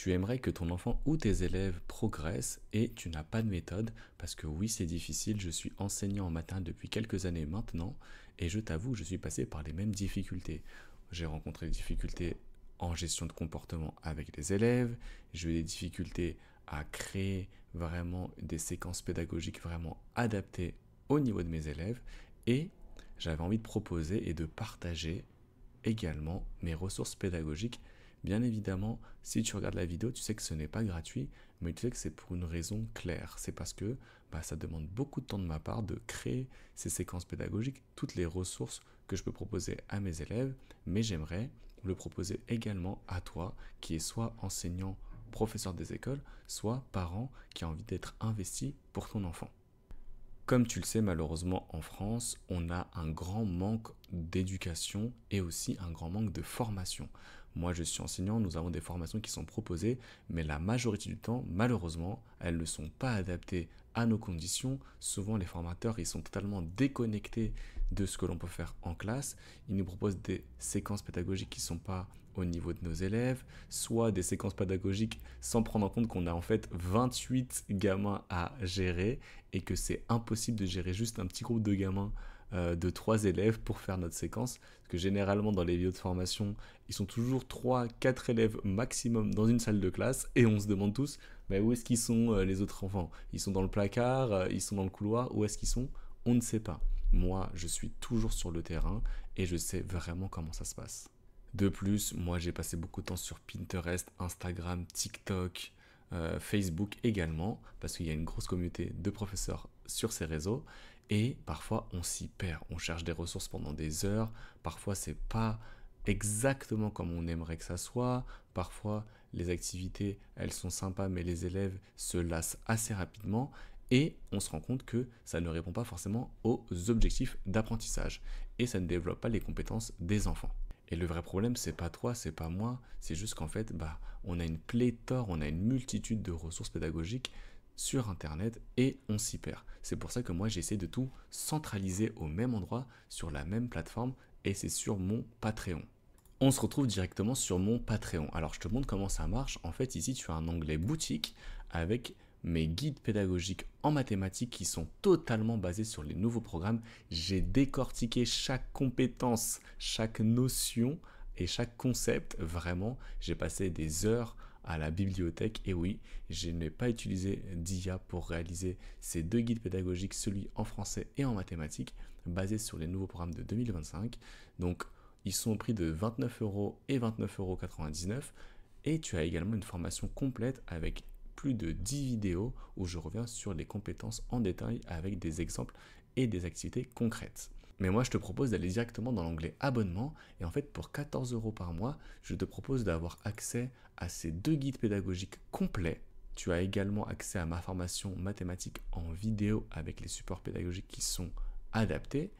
Tu aimerais que ton enfant ou tes élèves progressent et tu n'as pas de méthode parce que oui, c'est difficile. Je suis enseignant en maternelle depuis quelques années maintenant et je t'avoue, je suis passé par les mêmes difficultés. J'ai rencontré des difficultés en gestion de comportement avec les élèves, j'ai eu des difficultés à créer vraiment des séquences pédagogiques vraiment adaptées au niveau de mes élèves et j'avais envie de proposer et de partager également mes ressources pédagogiques. Bien évidemment, si tu regardes la vidéo, tu sais que ce n'est pas gratuit, mais tu sais que c'est pour une raison claire. C'est parce que ça demande beaucoup de temps de ma part de créer ces séquences pédagogiques, toutes les ressources que je peux proposer à mes élèves, mais j'aimerais le proposer également à toi, qui es soit enseignant, professeur des écoles, soit parent qui a envie d'être investi pour ton enfant. Comme tu le sais, malheureusement, en France, on a un grand manque d'éducation et aussi un grand manque de formation. Moi, je suis enseignant, nous avons des formations qui sont proposées, mais la majorité du temps, malheureusement, elles ne sont pas adaptées à nos conditions. Souvent, les formateurs, ils sont totalement déconnectés de ce que l'on peut faire en classe. Ils nous proposent des séquences pédagogiques qui ne sont pas au niveau de nos élèves, soit des séquences pédagogiques sans prendre en compte qu'on a en fait 28 gamins à gérer et que c'est impossible de gérer juste un petit groupe de gamins de 3 élèves pour faire notre séquence. Parce que généralement dans les vidéos de formation, ils sont toujours 3-4 élèves maximum dans une salle de classe et on se demande tous où est-ce qu'ils sont les autres enfants. Ils sont dans le placard, ils sont dans le couloir, où est-ce qu'ils sont? On ne sait pas. Moi, je suis toujours sur le terrain et je sais vraiment comment ça se passe. De plus, moi j'ai passé beaucoup de temps sur Pinterest, Instagram, TikTok, Facebook également, parce qu'il y a une grosse communauté de professeurs sur ces réseaux, et parfois on s'y perd, on cherche des ressources pendant des heures, parfois c'est pas exactement comme on aimerait que ça soit, parfois les activités elles sont sympas mais les élèves se lassent assez rapidement, et on se rend compte que ça ne répond pas forcément aux objectifs d'apprentissage, et ça ne développe pas les compétences des enfants. Et le vrai problème, c'est pas toi, c'est pas moi, c'est juste qu'en fait, on a une pléthore, on a une multitude de ressources pédagogiques sur Internet et on s'y perd. C'est pour ça que moi, j'essaie de tout centraliser au même endroit, sur la même plateforme, et c'est sur mon Patreon. On se retrouve directement sur mon Patreon. Alors, je te montre comment ça marche. En fait, ici, tu as un onglet boutique avec mes guides pédagogiques en mathématiques qui sont totalement basés sur les nouveaux programmes. J'ai décortiqué chaque compétence, chaque notion et chaque concept. Vraiment, j'ai passé des heures à la bibliothèque et oui, je n'ai pas utilisé d'IA pour réaliser ces deux guides pédagogiques, celui en français et en mathématiques, basés sur les nouveaux programmes de 2025. Donc, ils sont au prix de 29 € et 29,99 € et tu as également une formation complète avec plus de 10 vidéos où je reviens sur les compétences en détail avec des exemples et des activités concrètes. Mais moi, je te propose d'aller directement dans l'onglet abonnement et en fait, pour 14 € par mois, je te propose d'avoir accès à ces deux guides pédagogiques complets. Tu as également accès à ma formation mathématiques en vidéo avec les supports pédagogiques qui sont adaptés.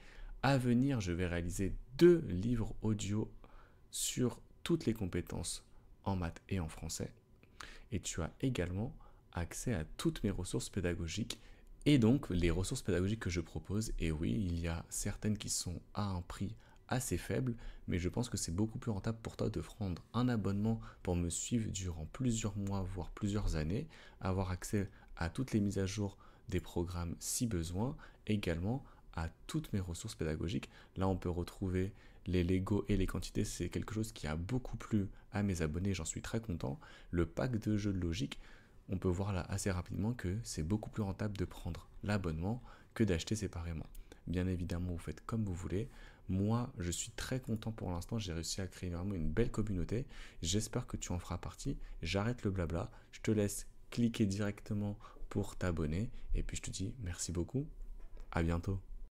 À venir, je vais réaliser 2 livres audio sur toutes les compétences en maths et en français. Et tu as également accès à toutes mes ressources pédagogiques et donc les ressources pédagogiques que je propose. Et oui, il y a certaines qui sont à un prix assez faible, mais je pense que c'est beaucoup plus rentable pour toi de prendre un abonnement pour me suivre durant plusieurs mois, voire plusieurs années, avoir accès à toutes les mises à jour des programmes si besoin, également à toutes mes ressources pédagogiques. Là, on peut retrouver les Lego et les quantités, c'est quelque chose qui a beaucoup plu à mes abonnés, j'en suis très content. Le pack de jeux de logique, on peut voir là assez rapidement que c'est beaucoup plus rentable de prendre l'abonnement que d'acheter séparément. Bien évidemment, vous faites comme vous voulez. Moi, je suis très content pour l'instant, j'ai réussi à créer vraiment une belle communauté. J'espère que tu en feras partie. J'arrête le blabla, je te laisse cliquer directement pour t'abonner et puis je te dis merci beaucoup, à bientôt.